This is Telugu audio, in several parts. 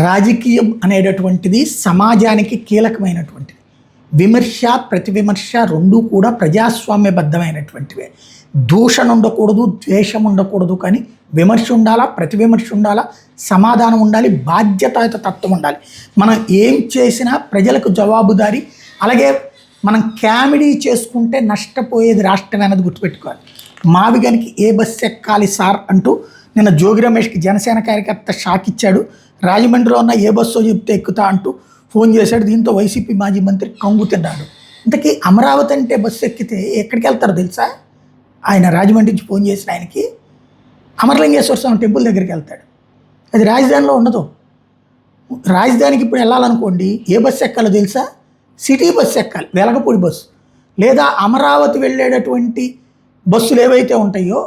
రాజకీయం అనేటటువంటిది సమాజానికి కీలకమైనటువంటిది. విమర్శ, ప్రతివిమర్శ రెండూ కూడా ప్రజాస్వామ్యబద్ధమైనటువంటివే. దూషణ ఉండకూడదు, ద్వేషం ఉండకూడదు, కానీ విమర్శ ఉండాలా, ప్రతివిమర్శ ఉండాలా, సమాధానం ఉండాలి, బాధ్యతాయుత తత్వం ఉండాలి. మనం ఏం చేసినా ప్రజలకు జవాబుదారీ. అలాగే మనం కామెడీ చేసుకుంటే నష్టపోయేది రాష్ట్రం అనేది గుర్తుపెట్టుకోవాలి. మావిగనికి ఏ బస్సు ఎక్కాలి సార్ అంటూ నిన్న జోగి రమేష్కి జనసేన కార్యకర్త షాక్ ఇచ్చాడు. రాజమండ్రిలో ఉన్న ఏ బస్సో చెప్తే ఎక్కుతా అంటూ ఫోన్ చేశాడు. దీంతో వైసీపీ మాజీ మంత్రి కంగు తిన్నాడు. ఇంతకీ అమరావతి అంటే బస్సు ఎక్కితే ఎక్కడికి వెళ్తారో తెలుసా? ఆయన రాజమండ్రి నుంచి ఫోన్ చేసిన ఆయనకి అమరలింగేశ్వర స్వామి టెంపుల్ దగ్గరికి వెళ్తాడు. అది రాజధానిలో ఉండదు. రాజధానికి ఇప్పుడు వెళ్ళాలనుకోండి, ఏ బస్సు ఎక్కాలో తెలుసా? సిటీ బస్సు ఎక్కాలి, వెలగపూడి బస్సు. లేదా అమరావతి వెళ్ళేటటువంటి బస్సులు ఏవైతే ఉంటాయో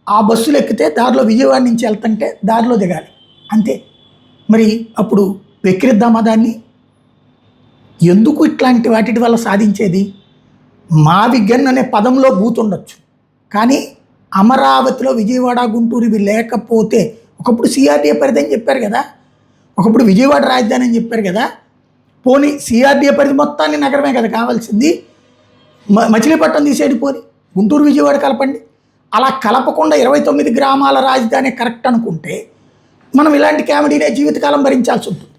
ఆ బస్సులు ఎక్కితే దారిలో విజయవాడ నుంచి వెళ్తుంటే దారిలో దిగాలి, అంతే. మరి అప్పుడు వెక్కిరిద్దామా దాన్ని? ఎందుకు ఇట్లాంటి వాటి వల్ల సాధించేది? మావిగన్ అనే పదంలో బూతుండొచ్చు, కానీ అమరావతిలో విజయవాడ, గుంటూరు ఇవి లేకపోతే, ఒకప్పుడు సిఆర్డీఏ పరిధి అని చెప్పారు కదా, ఒకప్పుడు విజయవాడ రాజధాని అని చెప్పారు కదా. పోనీ సిఆర్డీఏ పరిధి మొత్తాన్ని నగరమే కదా కావాల్సింది. మచిలీపట్నం తీసేది, పోని గుంటూరు విజయవాడ కలపండి. అలా కలపకుండా 29 గ్రామాల రాజధాని కరెక్ట్ అనుకుంటే మనం ఇలాంటి కామెడీనే జీవితకాలం భరించాల్సి ఉంటుంది.